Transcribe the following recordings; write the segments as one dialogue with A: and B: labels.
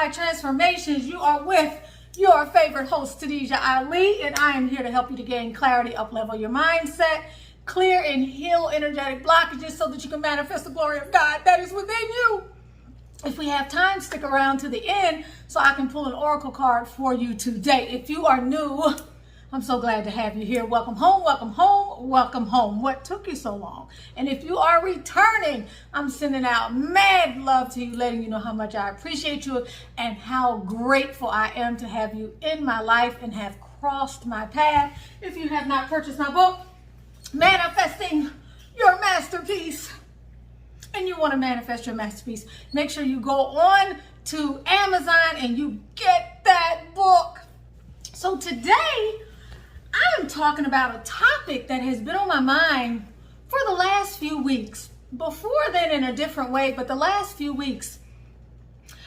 A: Amplified Transformations. You are with your favorite host, Khadijah Ali, and I am here to help you to gain clarity, up-level your mindset, clear and heal energetic blockages so that you can manifest the glory of God that is within you. If we have time, stick around to the end so I can pull an oracle card for you today. If you are new, I'm so glad to have you here. Welcome home, welcome home, welcome home. What took you so long? And if you are returning, I'm sending out mad love to you, letting you know how much I appreciate you and how grateful I am to have you in my life and have crossed my path. If you have not purchased my book, Manifesting Your Masterpiece, and you want to manifest your masterpiece, make sure you go on to Amazon and you get that book. So today, I am talking about a topic that has been on my mind for the last few weeks. Before then in a different way, but the last few weeks,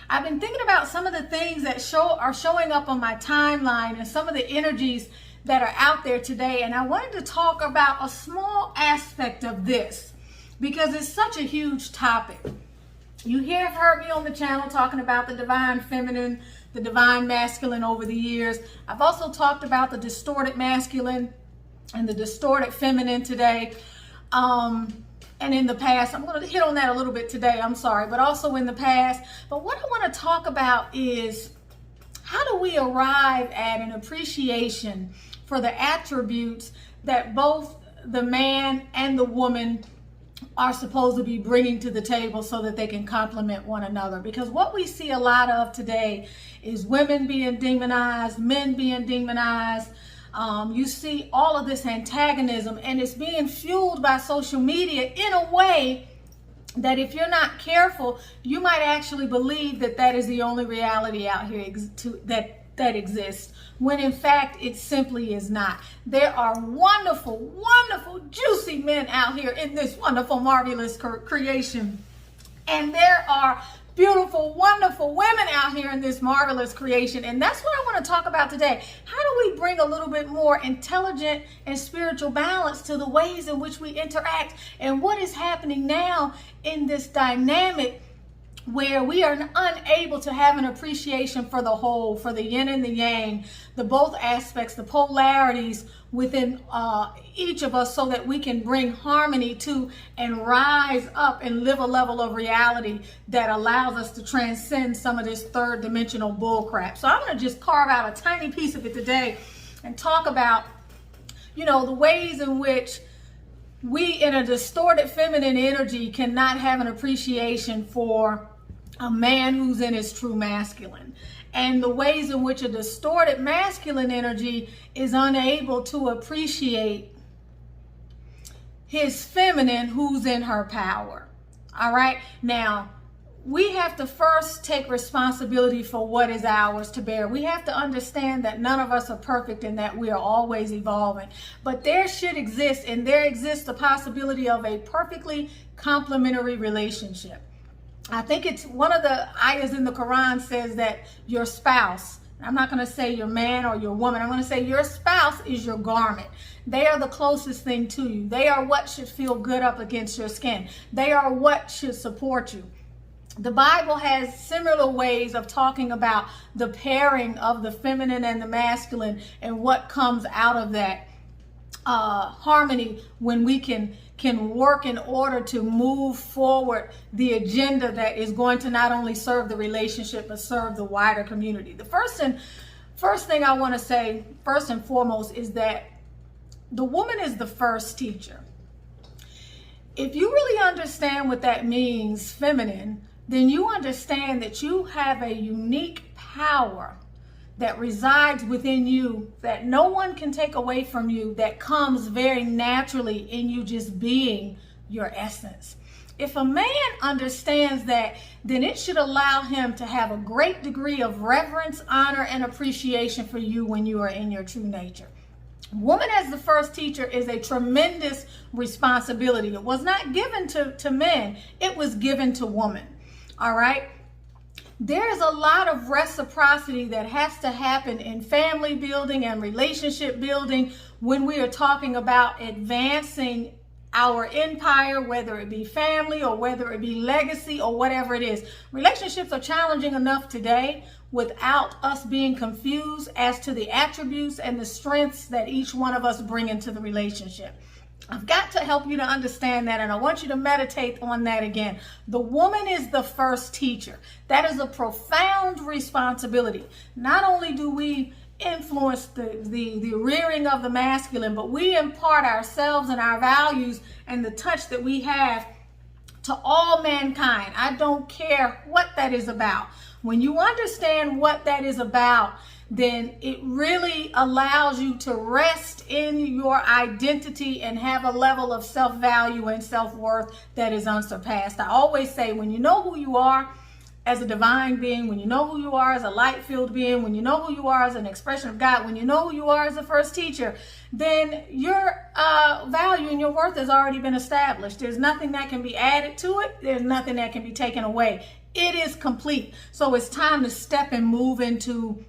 A: I've been thinking about some of the things that are showing up on my timeline and some of the energies that are out there today. And I wanted to talk about a small aspect of this because it's such a huge topic. You have heard me on the channel talking about the divine feminine, the divine masculine over the years. I've also talked about the distorted masculine and the distorted feminine today. And in the past, I'm going to hit on that a little bit today, I'm sorry, but also in the past. But what I want to talk about is how do we arrive at an appreciation for the attributes that both the man and the woman are supposed to be bringing to the table so that they can complement one another. Because what we see a lot of today is women being demonized, men being demonized. You see all of this antagonism, and it's being fueled by social media in a way that if you're not careful, you might actually believe that that is the only reality out here that exists, when in fact it simply is not. There are wonderful, wonderful, juicy men out here in this wonderful, marvelous creation. And there are beautiful, wonderful women out here in this marvelous creation. And that's what I want to talk about today. How do we bring a little bit more intelligent and spiritual balance to the ways in which we interact, and what is happening now in this dynamic where we are unable to have an appreciation for the whole, for the yin and the yang, the both aspects, the polarities within each of us, so that we can bring harmony to and rise up and live a level of reality that allows us to transcend some of this third dimensional bull crap. So I'm going to just carve out a tiny piece of it today and talk about, the ways in which we in a distorted feminine energy cannot have an appreciation for a man who's in his true masculine, and the ways in which a distorted masculine energy is unable to appreciate his feminine who's in her power. All right. Now, we have to first take responsibility for what is ours to bear. We have to understand that none of us are perfect and that we are always evolving. But there should exist, and there exists the possibility of a perfectly complementary relationship. I think it's one of the ayahs in the Quran says that your spouse, I'm not going to say your man or your woman, I'm going to say your spouse is your garment. They are the closest thing to you. They are what should feel good up against your skin. They are what should support you. The Bible has similar ways of talking about the pairing of the feminine and the masculine and what comes out of that harmony when we can work in order to move forward the agenda that is going to not only serve the relationship but serve the wider community. The first thing I want to say, first and foremost, is that the woman is the first teacher. If you really understand what that means, feminine, then you understand that you have a unique power that resides within you that no one can take away from you, that comes very naturally in you just being your essence. If a man understands that, then it should allow him to have a great degree of reverence, honor, and appreciation for you when you are in your true nature. Woman as the first teacher is a tremendous responsibility. It was not given to men, it was given to women. All right? There's a lot of reciprocity that has to happen in family building and relationship building when we are talking about advancing our empire, whether it be family or whether it be legacy or whatever it is. Relationships are challenging enough today without us being confused as to the attributes and the strengths that each one of us bring into the relationship. I've got to help you to understand that, and I want you to meditate on that again. The woman is the first teacher. That is a profound responsibility. Not only do we influence the rearing of the masculine, but we impart ourselves and our values and the touch that we have to all mankind. I don't care what that is about. When you understand what that is about, then it really allows you to rest in your identity and have a level of self-value and self-worth that is unsurpassed. I always say, when you know who you are as a divine being, when you know who you are as a light-filled being, when you know who you are as an expression of God, when you know who you are as a first teacher, then your value and your worth has already been established. There's nothing that can be added to it. There's nothing that can be taken away. It is complete. So it's time to step and move into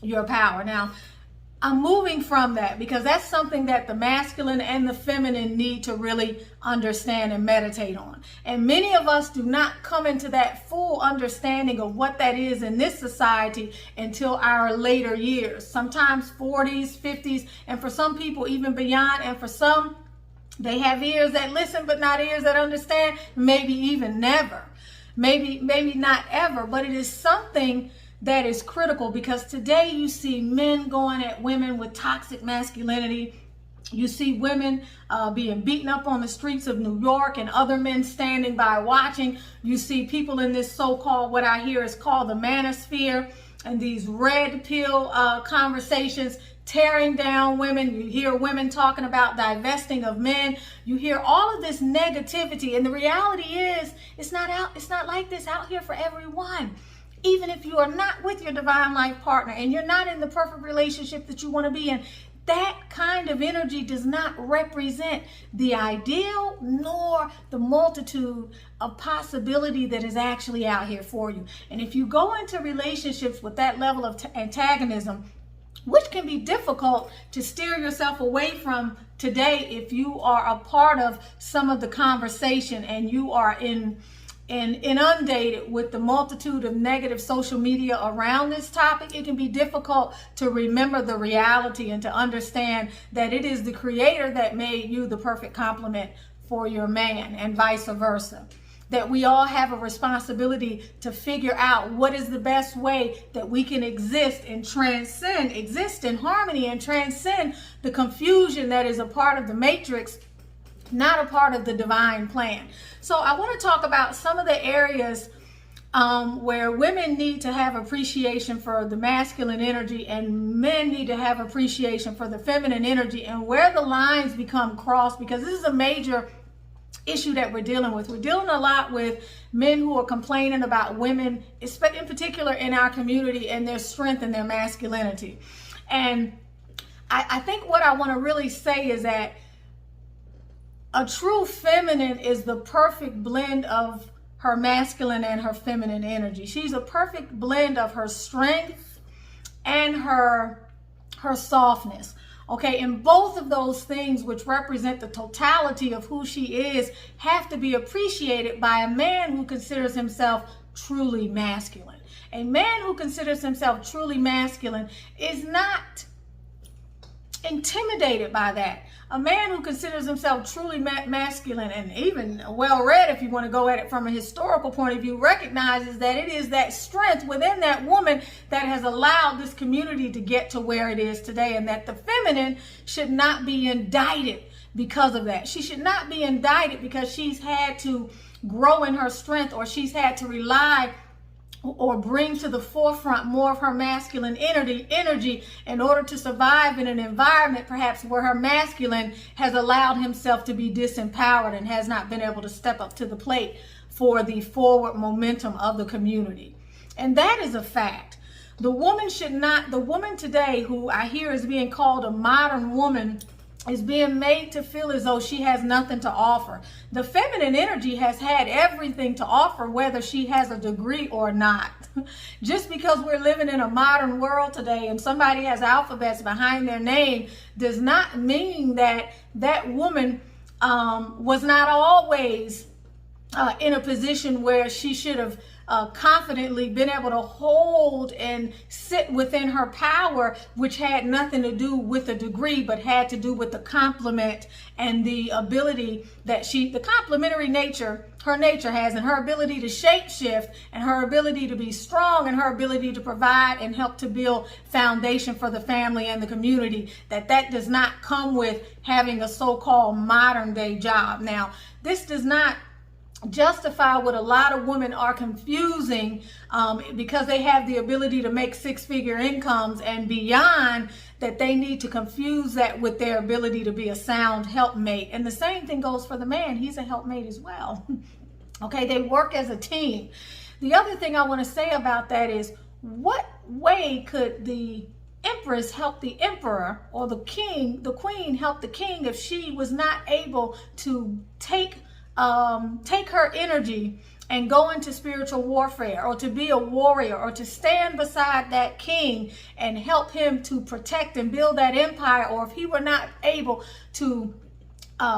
A: your power. Now, I'm moving from that because that's something that the masculine and the feminine need to really understand and meditate on. And many of us do not come into that full understanding of what that is in this society until our later years, sometimes 40s, 50s, and for some people even beyond. And for some, they have ears that listen but not ears that understand, maybe even never, maybe not ever. But it is something that is critical, because today you see men going at women with toxic masculinity. You see women being beaten up on the streets of New York and other men standing by watching. You see people in this so-called, what I hear is called the Manosphere, and these red pill conversations tearing down women. You hear women talking about divesting of men. You hear all of this negativity, and the reality is it's not like this out here for everyone. Even if you are not with your divine life partner and you're not in the perfect relationship that you want to be in, that kind of energy does not represent the ideal nor the multitude of possibility that is actually out here for you. And if you go into relationships with that level of antagonism, which can be difficult to steer yourself away from today if you are a part of some of the conversation and you are inundated with the multitude of negative social media around this topic, it can be difficult to remember the reality and to understand that it is the Creator that made you the perfect complement for your man, and vice versa. That we all have a responsibility to figure out what is the best way that we can exist in harmony and transcend the confusion that is a part of the matrix, not a part of the divine plan. So I want to talk about some of the areas where women need to have appreciation for the masculine energy and men need to have appreciation for the feminine energy, and where the lines become crossed, because this is a major issue that we're dealing with. We're dealing a lot with men who are complaining about women, in particular in our community, and their strength and their masculinity. And I think what I want to really say is that a true feminine is the perfect blend of her masculine and her feminine energy. She's a perfect blend of her strength and her softness. Okay, and both of those things, which represent the totality of who she is, have to be appreciated by a man who considers himself truly masculine. A man who considers himself truly masculine is not intimidated by that. A man who considers himself truly masculine and even well-read, if you want to go at it from a historical point of view, recognizes that it is that strength within that woman that has allowed this community to get to where it is today, and that the feminine should not be indicted because of that. She should not be indicted because she's had to grow in her strength, or she's had to rely or bring to the forefront more of her masculine energy in order to survive in an environment perhaps where her masculine has allowed himself to be disempowered and has not been able to step up to the plate for the forward momentum of the community. And that is a fact. The woman today, who I hear is being called a modern woman, is being made to feel as though she has nothing to offer. The feminine energy has had everything to offer, whether she has a degree or not. Just because we're living in a modern world today and somebody has alphabets behind their name does not mean that that woman was not always in a position where she should have confidently been able to hold and sit within her power, which had nothing to do with a degree, but had to do with the complement and the ability that the complementary nature her nature has, and her ability to shape shift, and her ability to be strong, and her ability to provide and help to build foundation for the family and the community. That does not come with having a so-called modern day job. Now, this does not justify what a lot of women are confusing because they have the ability to make six-figure incomes and beyond, that they need to confuse that with their ability to be a sound helpmate. And the same thing goes for the man. He's a helpmate as well. Okay, they work as a team. The other thing I want to say about that is, what way could the Empress help the Emperor, or the King, the Queen help the King, if she was not able to take her energy and go into spiritual warfare, or to be a warrior, or to stand beside that king and help him to protect and build that empire, or if he were not able to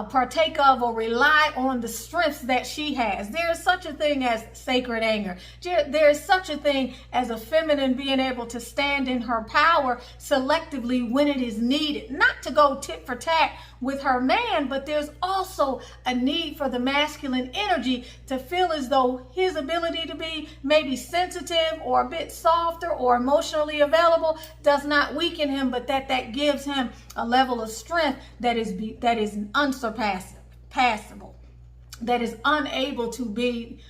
A: partake of or rely on the strengths that she has. There is such a thing as sacred anger. There is such a thing as a feminine being able to stand in her power selectively when it is needed. Not to go tit for tat with her man, but there's also a need for the masculine energy to feel as though his ability to be maybe sensitive or a bit softer or emotionally available does not weaken him, but that gives him a level of strength that is unsurpassable, that is unable to be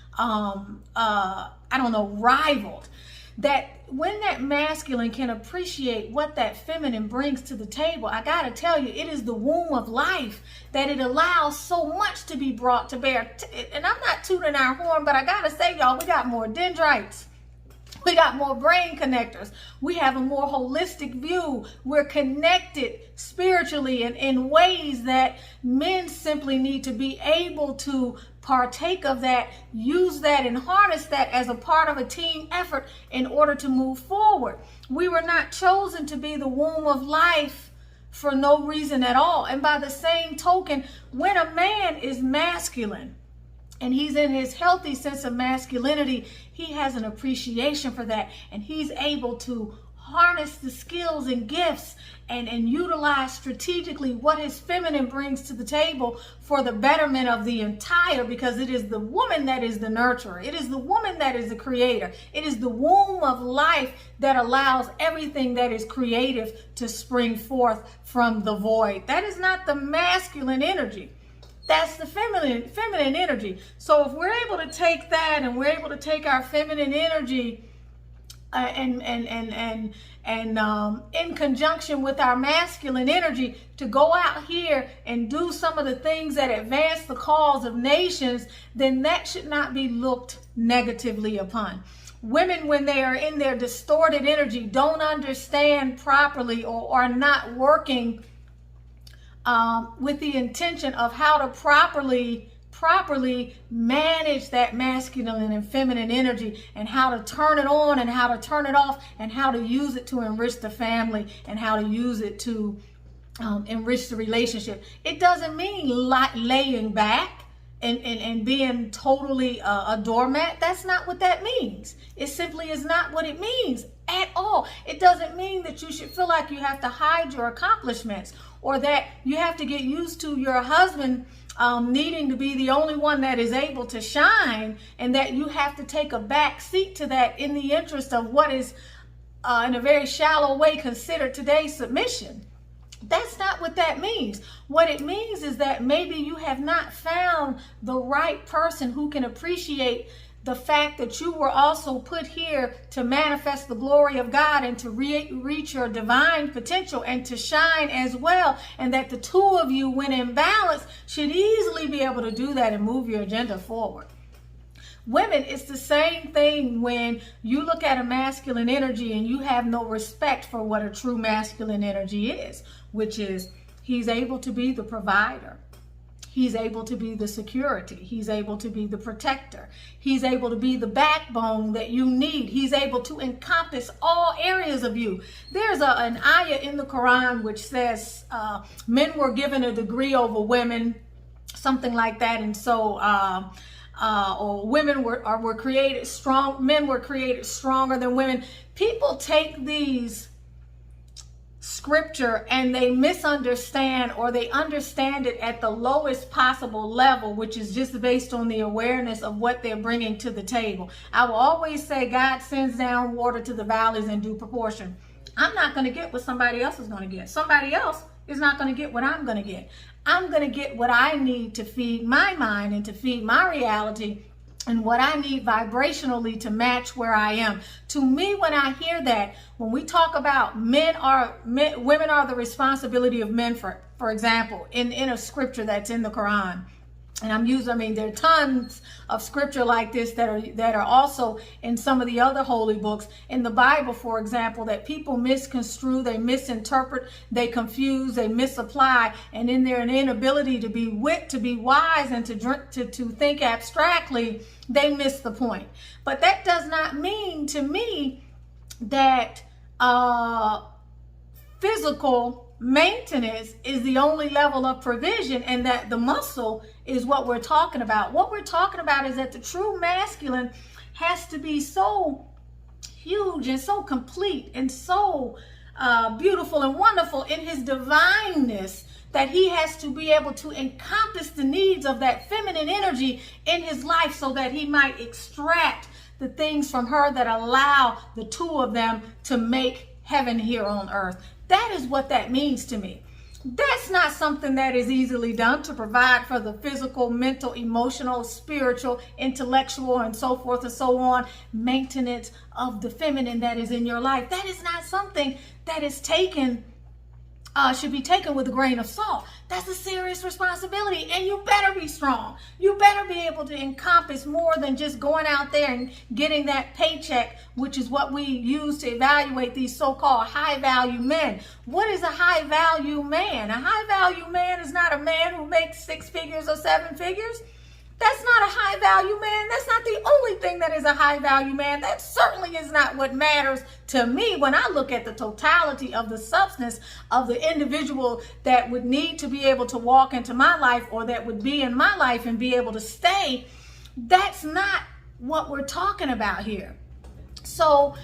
A: rivaled. That when that masculine can appreciate what that feminine brings to the table, I gotta tell you, it is the womb of life, that it allows so much to be brought to bear. And I'm not tooting our horn, but I gotta say, y'all, we got more dendrites. We got more brain connectors. We have a more holistic view. We're connected spiritually and in ways that men simply need to be able to partake of that, use that, and harness that as a part of a team effort in order to move forward. We were not chosen to be the womb of life for no reason at all. And by the same token, when a man is masculine, and he's in his healthy sense of masculinity, he has an appreciation for that, and he's able to harness the skills and gifts and utilize strategically what his feminine brings to the table for the betterment of the entire, because it is the woman that is the nurturer. It is the woman that is the creator. It is the womb of life that allows everything that is creative to spring forth from the void. That is not the masculine energy. That's the feminine energy. So if we're able to take that, and we're able to take our feminine energy in conjunction with our masculine energy to go out here and do some of the things that advance the cause of nations, then that should not be looked negatively upon. Women, when they are in their distorted energy, don't understand properly, or are not working with the intention of how to properly manage that masculine and feminine energy, and how to turn it on and how to turn it off, and how to use it to enrich the family, and how to use it to enrich the relationship. It doesn't mean laying back and being totally a doormat. That's not what that means. It simply is not what it means at all. It doesn't mean that you should feel like you have to hide your accomplishments, or that you have to get used to your husband needing to be the only one that is able to shine, and that you have to take a back seat to that in the interest of what is in a very shallow way considered today's submission. That's not what that means. What it means is that maybe you have not found the right person who can appreciate the fact that you were also put here to manifest the glory of God, and to reach your divine potential, and to shine as well. And that the two of you, when in balance, should easily be able to do that and move your agenda forward. Women, it's the same thing when you look at a masculine energy and you have no respect for what a true masculine energy is, which is he's able to be the provider. He's able to be the security. He's able to be the protector. He's able to be the backbone that you need. He's able to encompass all areas of you. There's an ayah in the Quran which says men were given a degree over women, something like that. And so or women were created strong, men were created stronger than women. People take these scripture and they misunderstand, or they understand it at the lowest possible level, which is just based on the awareness of what they're bringing to the table. I will always say God sends down water to the valleys in due proportion. I'm not going to get what somebody else is going to get. Somebody else is not going to get what I'm going to get. I'm going to get what I need to feed my mind and to feed my reality, and what I need vibrationally to match where I am. To me, when I hear that, when we talk about women are the responsibility of men, for example, in a scripture that's in the Quran. And there are tons of scripture like this that are also in some of the other holy books. In the Bible, for example, that people misconstrue, they misinterpret, they confuse, they misapply, and in their inability to be wise and to think abstractly, they miss the point. But that does not mean to me that physical maintenance is the only level of provision, and that the muscle is what we're talking about. What we're talking about is that the true masculine has to be so huge and so complete and so beautiful and wonderful in his divineness, that he has to be able to encompass the needs of that feminine energy in his life, so that he might extract the things from her that allow the two of them to make heaven here on earth. That is what that means to me. That's not something that is easily done, to provide for the physical, mental, emotional, spiritual, intellectual, and so forth and so on, maintenance of the feminine that is in your life. That is not something that is should be taken with a grain of salt. That's a serious responsibility, and you better be strong. You better be able to encompass more than just going out there and getting that paycheck, which is what we use to evaluate these so-called high-value men. What is a high-value man? A high-value man is not a man who makes 6 figures or 7 figures. That's not a high-value man. That's not the only thing that is a high-value man. That certainly is not what matters to me when I look at the totality of the substance of the individual that would need to be able to walk into my life, or that would be in my life and be able to stay. That's not what we're talking about here. So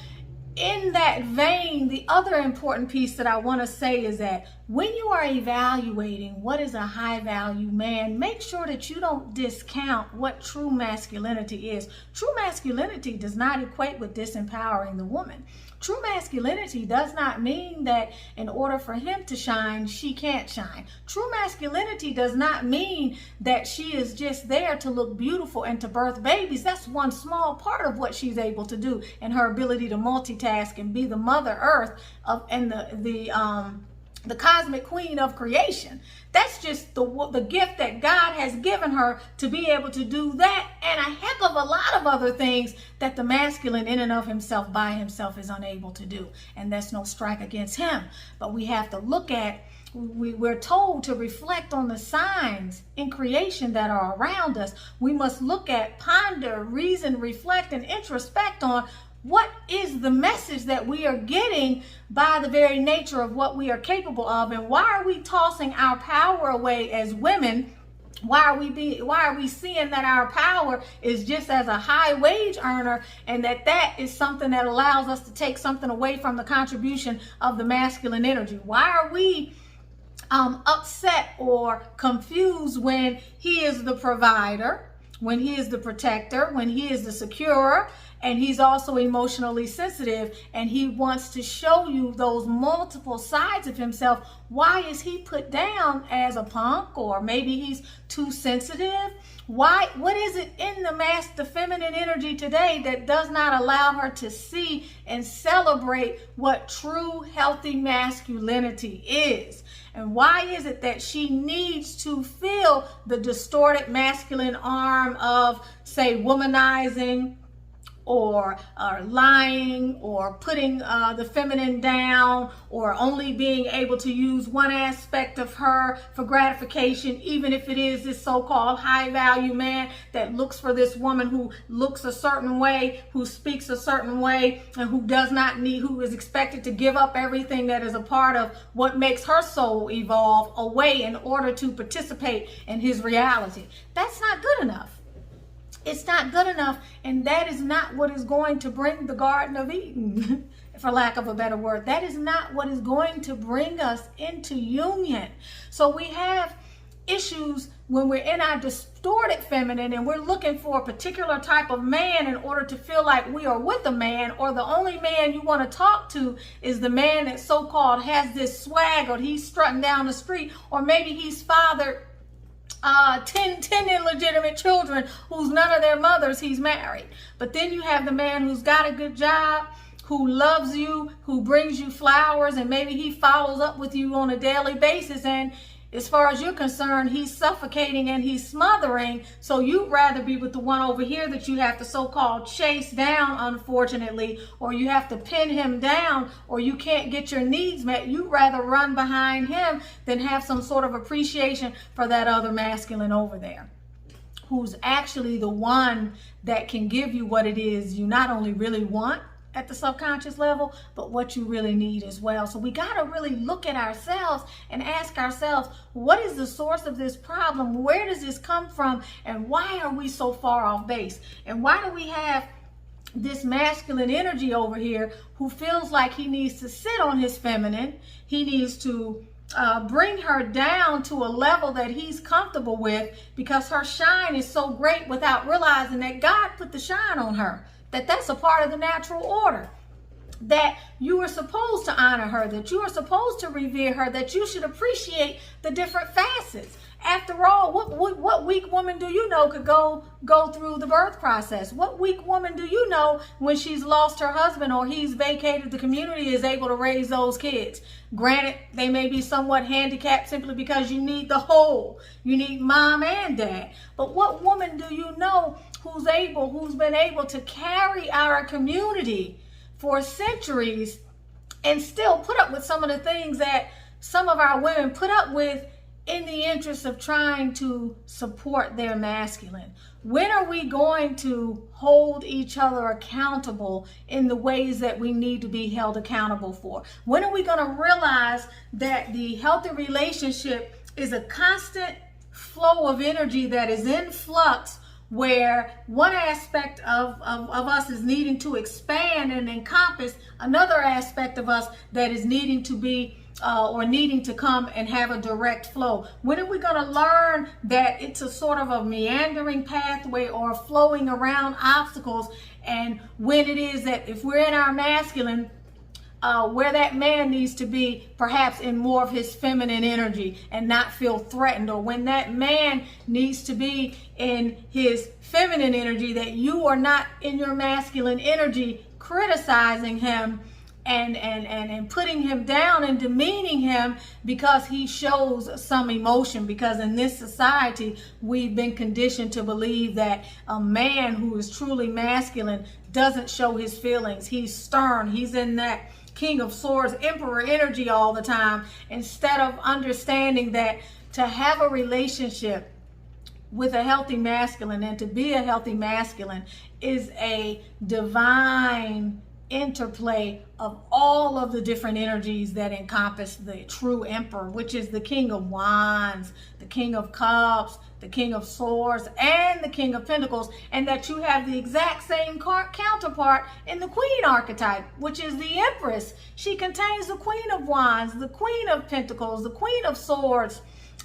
A: in that vein, the other important piece that I want to say is that when you are evaluating what is a high value man, make sure that you don't discount what true masculinity is. True masculinity does not equate with disempowering the woman. True masculinity does not mean that in order for him to shine, she can't shine. True masculinity does not mean that she is just there to look beautiful and to birth babies. That's one small part of what she's able to do, and her ability to multitask and be the Mother Earth and the cosmic queen of creation. That's just the gift that God has given her, to be able to do that and a heck of a lot of other things that the masculine in and of himself by himself is unable to do. And that's no strike against him. But we have to look at, we're told to reflect on the signs in creation that are around us. We must look at, ponder, reason, reflect, and introspect on what is the message that we are getting by the very nature of what we are capable of, and why are we tossing our power away as women? Why are we seeing that our power is just as a high wage earner, and that is something that allows us to take something away from the contribution of the masculine energy? Why are we upset or confused when he is the provider, when he is the protector, when he is the securer, and he's also emotionally sensitive, and he wants to show you those multiple sides of himself? Why is he put down as a punk, or maybe he's too sensitive? Why? What is it in the feminine energy today that does not allow her to see and celebrate what true healthy masculinity is? And why is it that she needs to feel the distorted masculine arm of, say, womanizing, or lying, or putting the feminine down, or only being able to use one aspect of her for gratification, even if it is this so-called high value man that looks for this woman who looks a certain way, who speaks a certain way, and who does not need, who is expected to give up everything that is a part of what makes her soul evolve away in order to participate in his reality. That's not good enough. It's not good enough, and that is not what is going to bring the Garden of Eden, for lack of a better word. That is not what is going to bring us into union. So we have issues when we're in our distorted feminine and we're looking for a particular type of man in order to feel like we are with a man, or the only man you want to talk to is the man that so-called has this swag, or he's strutting down the street, or maybe he's fathered 10 illegitimate children who's none of their mothers he's married. But then you have the man who's got a good job, who loves you, who brings you flowers, and maybe he follows up with you on a daily basis, and as far as you're concerned, he's suffocating and he's smothering. So you'd rather be with the one over here that you have to so-called chase down, unfortunately, or you have to pin him down, or you can't get your needs met. You'd rather run behind him than have some sort of appreciation for that other masculine over there, who's actually the one that can give you what it is you not only really want at the subconscious level, but what you really need as well. So we got to really look at ourselves and ask ourselves, what is the source of this problem? Where does this come from? And why are we so far off base? And why do we have this masculine energy over here who feels like he needs to sit on his feminine? He needs to bring her down to a level that he's comfortable with, because her shine is so great, without realizing that God put the shine on her. That's a part of the natural order, that you are supposed to honor her, that you are supposed to revere her, that you should appreciate the different facets. After all, what weak woman do you know could go through the birth process? What weak woman do you know when she's lost her husband, or he's vacated the community, is able to raise those kids? Granted, they may be somewhat handicapped simply because you need the whole. You need mom and dad. But what woman do you know who's been able to carry our community for centuries and still put up with some of the things that some of our women put up with in the interest of trying to support their masculine? When are we going to hold each other accountable in the ways that we need to be held accountable for? When are we going to realize that the healthy relationship is a constant flow of energy that is in flux, where one aspect of us is needing to expand and encompass another aspect of us that is needing to be or needing to come and have a direct flow? When are we going to learn that it's a sort of a meandering pathway or flowing around obstacles? And when it is that if we're in our masculine, where that man needs to be perhaps in more of his feminine energy and not feel threatened, or when that man needs to be in his feminine energy, that you are not in your masculine energy criticizing him and putting him down and demeaning him because he shows some emotion. Because in this society, we've been conditioned to believe that a man who is truly masculine doesn't show his feelings. He's stern. He's in that King of Swords, Emperor energy all the time, instead of understanding that to have a relationship with a healthy masculine and to be a healthy masculine is a divine interplay of all of the different energies that encompass the true emperor, which is the King of Wands, the King of Cups, the King of Swords, and the King of Pentacles, and that you have the exact same counterpart in the Queen archetype, which is the Empress. She contains the Queen of Wands, the Queen of Pentacles, the Queen of Swords,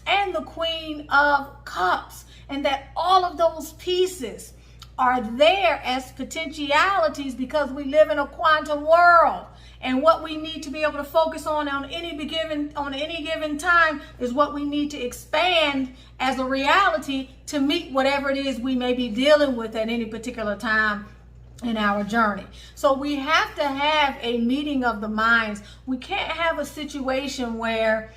A: and the Queen of Cups, and that all of those pieces are there as potentialities because we live in a quantum world. And what we need to be able to focus on any given time is what we need to expand as a reality to meet whatever it is we may be dealing with at any particular time in our journey. So we have to have a meeting of the minds. We can't have a situation where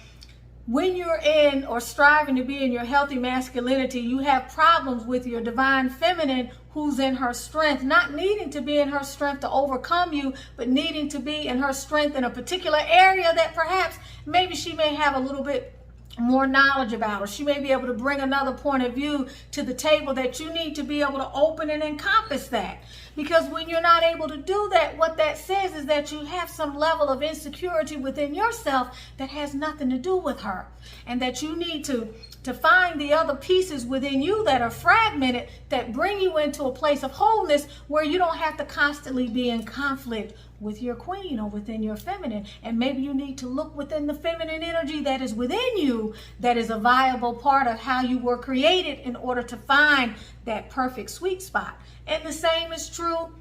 A: when you're in or striving to be in your healthy masculinity, you have problems with your divine feminine who's in her strength, not needing to be in her strength to overcome you, but needing to be in her strength in a particular area that perhaps maybe she may have a little bit more knowledge about, or she may be able to bring another point of view to the table that you need to be able to open and encompass that. Because when you're not able to do that, what that says is that you have some level of insecurity within yourself that has nothing to do with her, and that you need to find the other pieces within you that are fragmented that bring you into a place of wholeness where you don't have to constantly be in conflict with your queen or within your feminine. And maybe you need to look within the feminine energy that is within you, that is a viable part of how you were created, in order to find that perfect sweet spot. And the same is true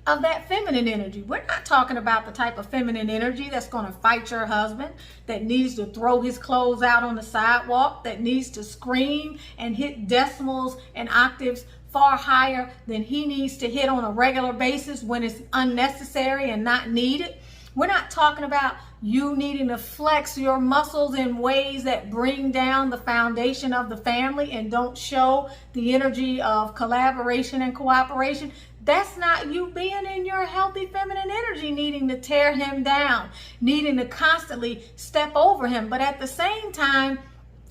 A: of that feminine energy. We're not talking about the type of feminine energy that's going to fight your husband, that needs to throw his clothes out on the sidewalk, that needs to scream and hit decimals and octaves far higher than he needs to hit on a regular basis when it's unnecessary and not needed. We're not talking about you needing to flex your muscles in ways that bring down the foundation of the family and don't show the energy of collaboration and cooperation. That's not you being in your healthy feminine energy, needing to tear him down, needing to constantly step over him. But at the same time,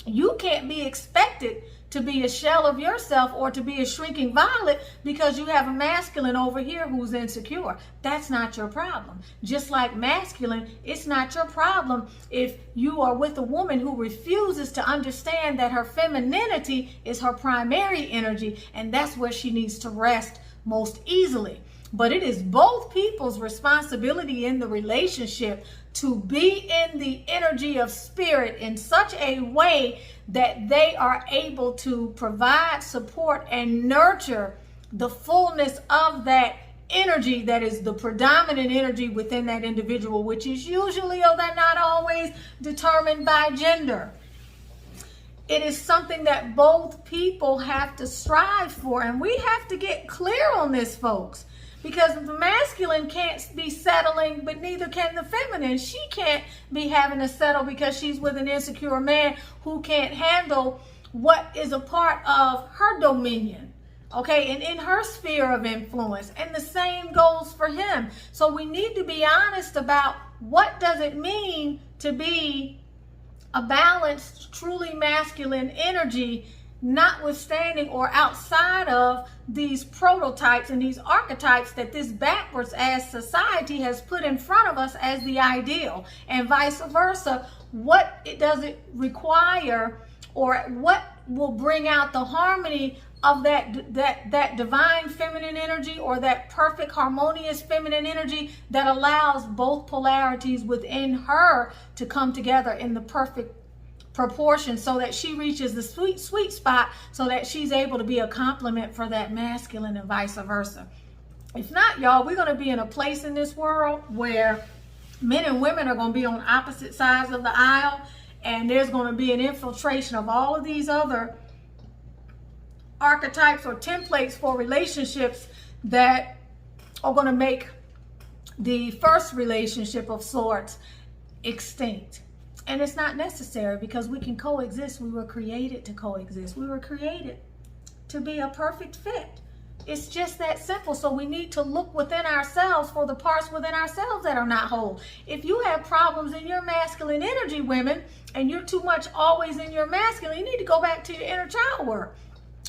A: you can't be expected to be a shell of yourself or to be a shrinking violet because you have a masculine over here who's insecure. That's not your problem. Just like masculine, it's not your problem if you are with a woman who refuses to understand that her femininity is her primary energy, and that's where she needs to rest most easily. But it is both people's responsibility in the relationship to be in the energy of spirit in such a way that they are able to provide support and nurture the fullness of that energy that is the predominant energy within that individual, which is usually, although not always, determined by gender. It is something that both people have to strive for, and we have to get clear on this, folks. Because the masculine can't be settling, but neither can the feminine. She can't be having to settle because she's with an insecure man who can't handle what is a part of her dominion, okay, and in her sphere of influence. And the same goes for him. So we need to be honest about what does it mean to be a balanced, truly masculine energy, notwithstanding or outside of these prototypes and these archetypes that this backwards ass society has put in front of us as the ideal, and vice versa. What does it require, or what will bring out the harmony of that divine feminine energy, or that perfect harmonious feminine energy that allows both polarities within her to come together in the perfect proportion, so that she reaches the sweet spot, so that she's able to be a complement for that masculine, and vice versa. If not, y'all, we're going to be in a place in this world where men and women are going to be on opposite sides of the aisle, and there's going to be an infiltration of all of these other archetypes or templates for relationships that are going to make the first relationship of sorts extinct. And it's not necessary, because we can coexist. We were created to coexist. We were created to be a perfect fit. It's just that simple. So we need to look within ourselves for the parts within ourselves that are not whole. If you have problems in your masculine energy, women, and you're too much always in your masculine, you need to go back to your inner child work.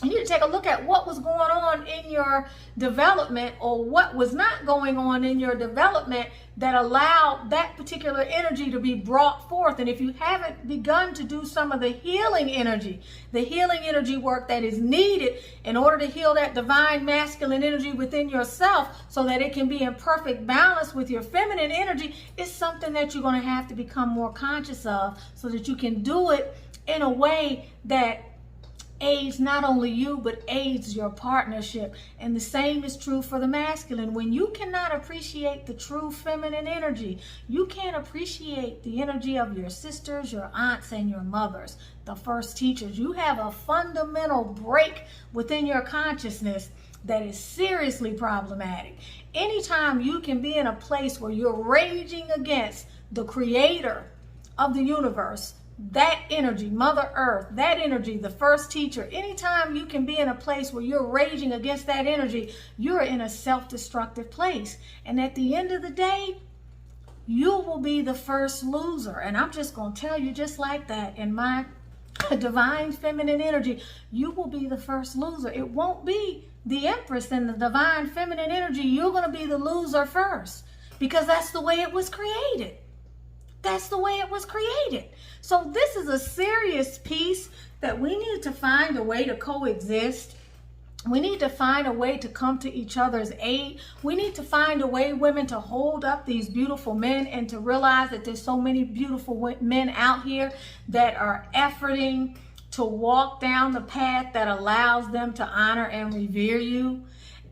A: You need to take a look at what was going on in your development, or what was not going on in your development that allowed that particular energy to be brought forth. And if you haven't begun to do some of the healing energy work that is needed in order to heal that divine masculine energy within yourself, so that it can be in perfect balance with your feminine energy, it's something that you're going to have to become more conscious of, so that you can do it in a way that aids not only you, but aids your partnership. And the same is true for the masculine. When you cannot appreciate the true feminine energy, you can't appreciate the energy of your sisters, your aunts, and your mothers, the first teachers. You have a fundamental break within your consciousness that is seriously problematic. Anytime you can be in a place where you're raging against the creator of the universe, that energy, Mother Earth, that energy, the first teacher, anytime you can be in a place where you're raging against that energy, you're in a self-destructive place. And at the end of the day, you will be the first loser. And I'm just going to tell you just like that, in my divine feminine energy, you will be the first loser. It won't be the Empress and the divine feminine energy. You're going to be the loser first, because that's the way it was created. That's the way it was created. So this is a serious piece that we need to find a way to coexist. We need to find a way to come to each other's aid. We need to find a way, women, to hold up these beautiful men and to realize that there's so many beautiful men out here that are efforting to walk down the path that allows them to honor and revere you.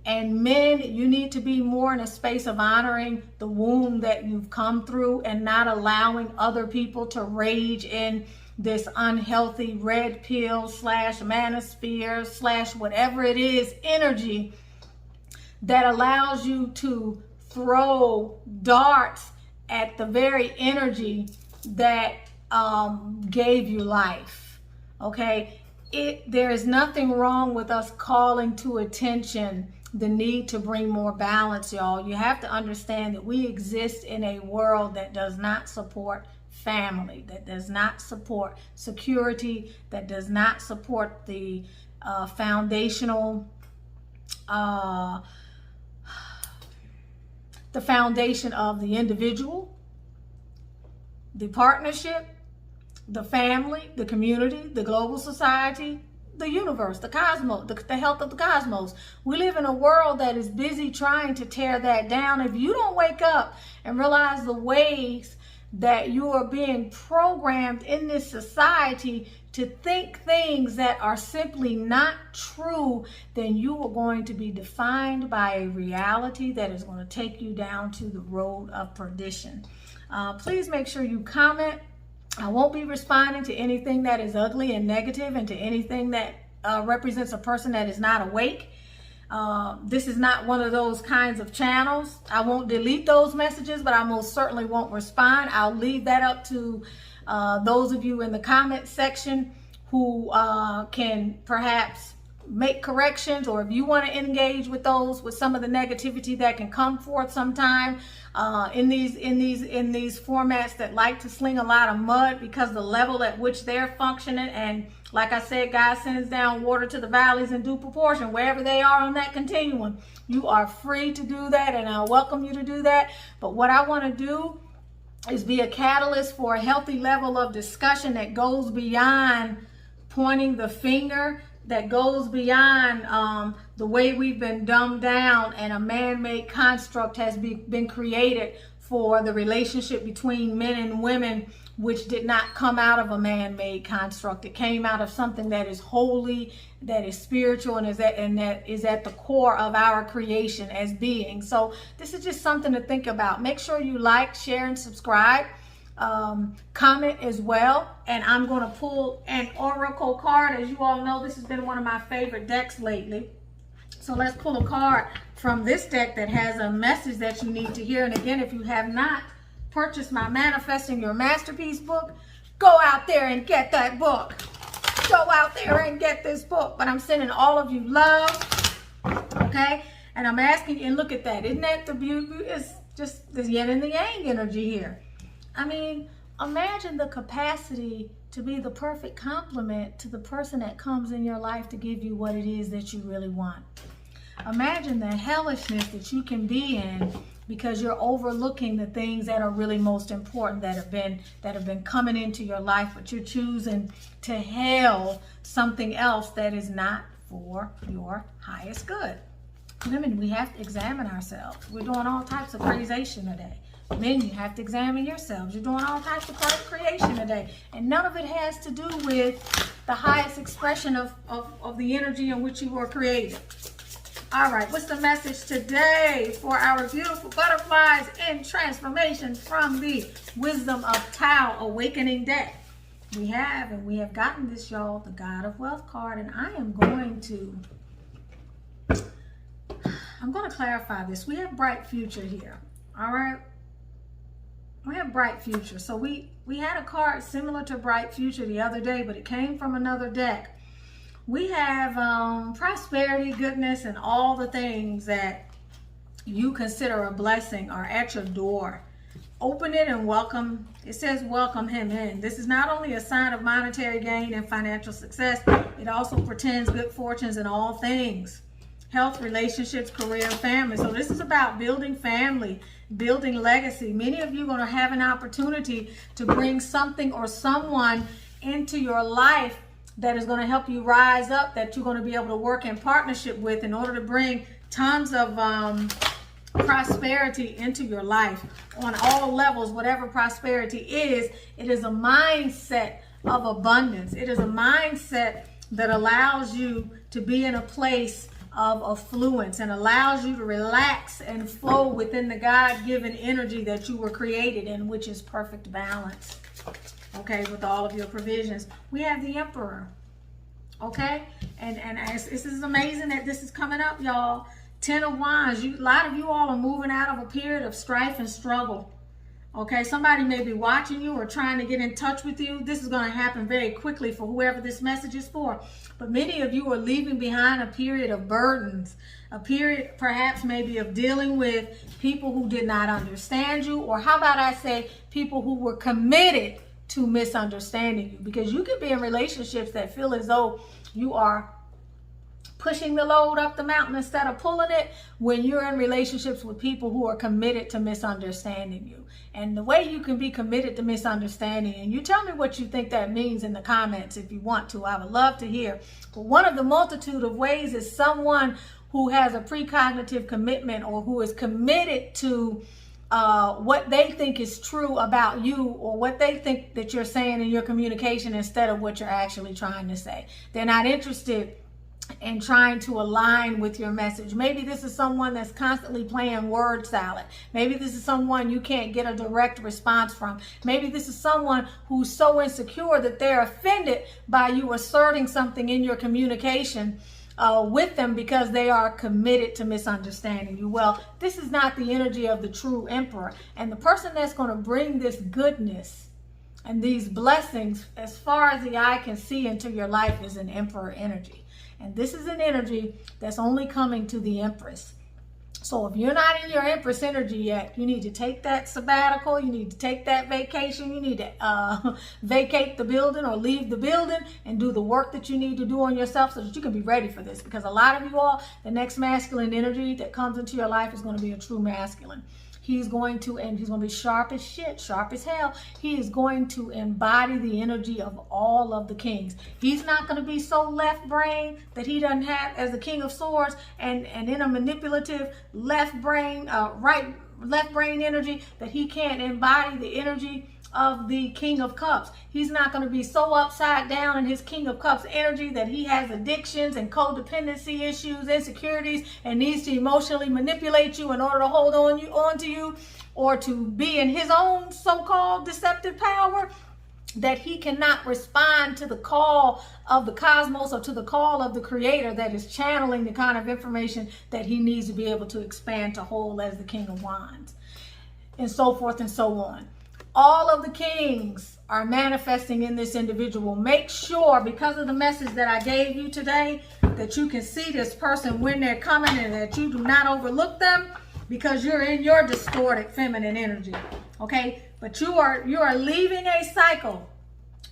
A: And men, you need to be more in a space of honoring the womb that you've come through and not allowing other people to rage in this unhealthy red pill / manosphere / whatever it is energy that allows you to throw darts at the very energy that gave you life. Okay, there is nothing wrong with us calling to attention the need to bring more balance, y'all. You have to understand that we exist in a world that does not support family, that does not support security, that does not support the foundation of the individual, the partnership, the family, the community, the global society, the universe, the cosmos, the health of the cosmos. We live in a world that is busy trying to tear that down. If you don't wake up and realize the ways that you are being programmed in this society to think things that are simply not true, then you are going to be defined by a reality that is going to take you down to the road of perdition. Please make sure you comment. I won't be responding to anything that is ugly and negative and to anything that represents a person that is not awake. This is not one of those kinds of channels. I won't delete those messages, but I most certainly won't respond. I'll leave that up to those of you in the comment section who can perhaps make corrections, or if you want to engage with some of the negativity that can come forth sometime in these formats that like to sling a lot of mud, because the level at which they're functioning, and like I said, God sends down water to the valleys in due proportion wherever they are on that continuum. You are free to do that, and I welcome you to do that. But what I want to do is be a catalyst for a healthy level of discussion that goes beyond pointing the finger, that goes beyond the way we've been dumbed down and a man-made construct has been created for the relationship between men and women, which did not come out of a man-made construct. It came out of something that is holy, that is spiritual, and that is at the core of our creation as beings. So this is just something to think about. Make sure you like, share, and subscribe. Comment as well, and I'm going to pull an oracle card. As you all know, this has been one of my favorite decks lately. So let's pull a card from this deck that has a message that you need to hear. And again, if you have not purchased my Manifesting Your Masterpiece book, go out there and get that book. Go out there and get this book. But I'm sending all of you love, okay? And I'm asking you, and look at that. Isn't that the beauty? It's just the yin and the yang energy here. I mean, imagine the capacity to be the perfect complement to the person that comes in your life to give you what it is that you really want. Imagine the hellishness that you can be in because you're overlooking the things that are really most important that have been coming into your life, but you're choosing to hail something else that is not for your highest good. Women, we have to examine ourselves. We're doing all types of creation today. Men, you have to examine yourselves. You're doing all types of creation today. And none of it has to do with the highest expression of the energy in which you were created. All right, what's the message today for our beautiful butterflies in transformation from the Wisdom of Tao Awakening deck? We have gotten this, y'all, the God of Wealth card, and I'm going to clarify this. We have bright future here, all right? We have bright future. So we had a card similar to bright future the other day, but it came from another deck. We have prosperity, goodness, and all the things that you consider a blessing are at your door. Open it and welcome. It says welcome him in. This is not only a sign of monetary gain and financial success, it also portends good fortunes in all things. Health, relationships, career, family. So this is about building family, building legacy. Many of you are going to have an opportunity to bring something or someone into your life that is going to help you rise up, that you're going to be able to work in partnership with in order to bring tons of prosperity into your life on all levels. Whatever prosperity is, it is a mindset of abundance. It is a mindset that allows you to be in a place of affluence and allows you to relax and flow within the God-given energy that you were created in, which is perfect balance. Okay, with all of your provisions. We have the Emperor. Okay, and this is amazing that this is coming up, y'all. 10 of Wands. A lot of you all are moving out of a period of strife and struggle. Okay, somebody may be watching you or trying to get in touch with you. This is going to happen very quickly for whoever this message is for. But many of you are leaving behind a period of burdens, a period perhaps maybe of dealing with people who did not understand you, or how about I say people who were committed to misunderstanding you. Because you could be in relationships that feel as though you are pushing the load up the mountain instead of pulling it, when you're in relationships with people who are committed to misunderstanding you. And the way you can be committed to misunderstanding, and you tell me what you think that means in the comments if you want to. I would love to hear. But one of the multitude of ways is someone who has a precognitive commitment, or who is committed to what they think is true about you, or what they think that you're saying in your communication instead of what you're actually trying to say. They're not interested and trying to align with your message. Maybe this is someone that's constantly playing word salad. Maybe this is someone you can't get a direct response from. Maybe this is someone who's so insecure that they're offended by you asserting something in your communication with them, because they are committed to misunderstanding you. Well, this is not the energy of the true Emperor. And the person that's going to bring this goodness and these blessings as far as the eye can see into your life is an Emperor energy. And this is an energy that's only coming to the Empress. So if you're not in your Empress energy yet, you need to take that sabbatical. You need to take that vacation. You need to vacate the building or leave the building and do the work that you need to do on yourself so that you can be ready for this. Because a lot of you all, the next masculine energy that comes into your life is going to be a true masculine. He's going to be sharp as shit, sharp as hell. He is going to embody the energy of all of the kings. He's not going to be so left brain that he doesn't have, as the King of Swords, and in a manipulative left brain energy, that he can't embody the energy of the King of Cups. He's not going to be so upside down in his King of Cups energy that he has addictions and codependency issues, insecurities, and needs to emotionally manipulate you in order to hold on to you, or to be in his own so-called deceptive power, that he cannot respond to the call of the cosmos or to the call of the Creator that is channeling the kind of information that he needs to be able to expand to hold as the King of Wands, and so forth and so on. All of the kings are manifesting in this individual. Make sure, because of the message that I gave you today, that you can see this person when they're coming, and that you do not overlook them, because you're in your distorted feminine energy. Okay? But you are leaving a cycle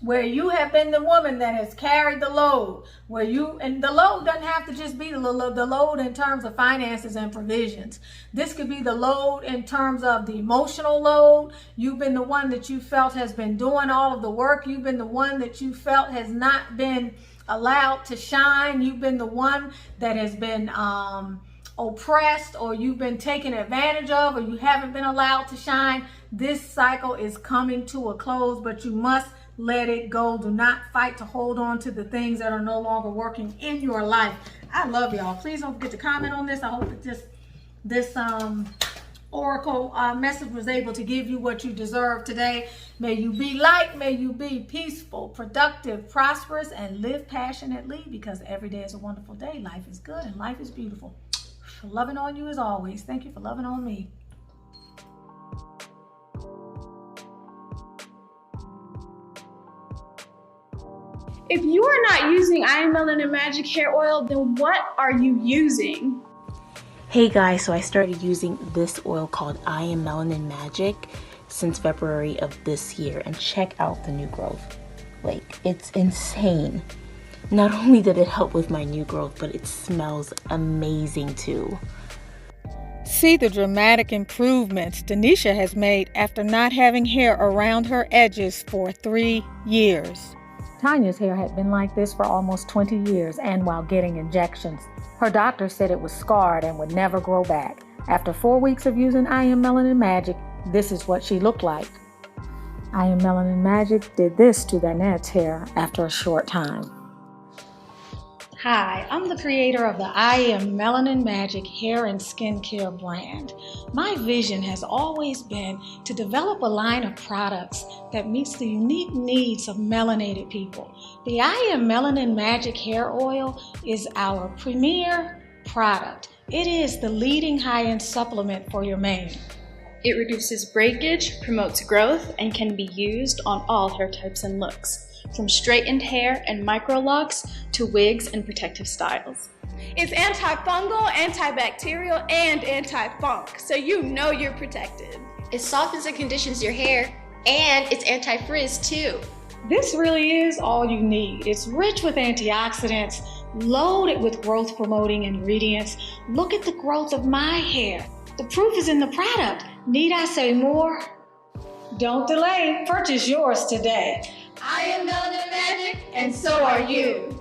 A: where you have been the woman that has carried the load, and the load doesn't have to just be the load in terms of finances and provisions. This could be the load in terms of the emotional load. You've been the one that you felt has been doing all of the work. You've been the one that you felt has not been allowed to shine. You've been the one that has been oppressed, or you've been taken advantage of, or you haven't been allowed to shine. This cycle is coming to a close, but you must let it go. Do not fight to hold on to the things that are no longer working in your life. I love y'all. Please don't forget to comment on this. I hope that this oracle message was able to give you what you deserve today. May you be light. May you be peaceful, productive, prosperous, and live passionately, because every day is a wonderful day. Life is good and life is beautiful. Loving on you as always. Thank you for loving on me.
B: If you are not using I Am Melanin Magic hair oil, then what are you using?
C: Hey guys, so I started using this oil called I Am Melanin Magic since February of this year, and check out the new growth. Like, it's insane. Not only did it help with my new growth, but it smells amazing too.
A: See the dramatic improvements Denisha has made after not having hair around her edges for 3 years. Tanya's hair had been like this for almost 20 years, and while getting injections. Her doctor said it was scarred and would never grow back. After 4 weeks of using I Am Melanin Magic, this is what she looked like. I Am Melanin Magic did this to Danette's hair after a short time. Hi, I'm the creator of the I Am Melanin Magic hair and skincare brand. My vision has always been to develop a line of products that meets the unique needs of melanated people. The I Am Melanin Magic hair oil is our premier product. It is the leading high-end supplement for your mane.
B: It reduces breakage, promotes growth, and can be used on all hair types and looks, from straightened hair and micro-locks to wigs and protective styles. It's antifungal, antibacterial, and anti-funk, so you know you're protected.
D: It softens and conditions your hair, and it's anti-frizz too.
A: This really is all you need. It's rich with antioxidants, loaded with growth-promoting ingredients. Look at the growth of my hair. The proof is in the product. Need I say more? Don't delay. Purchase yours today.
D: I Am Melanin Magic, and so are you.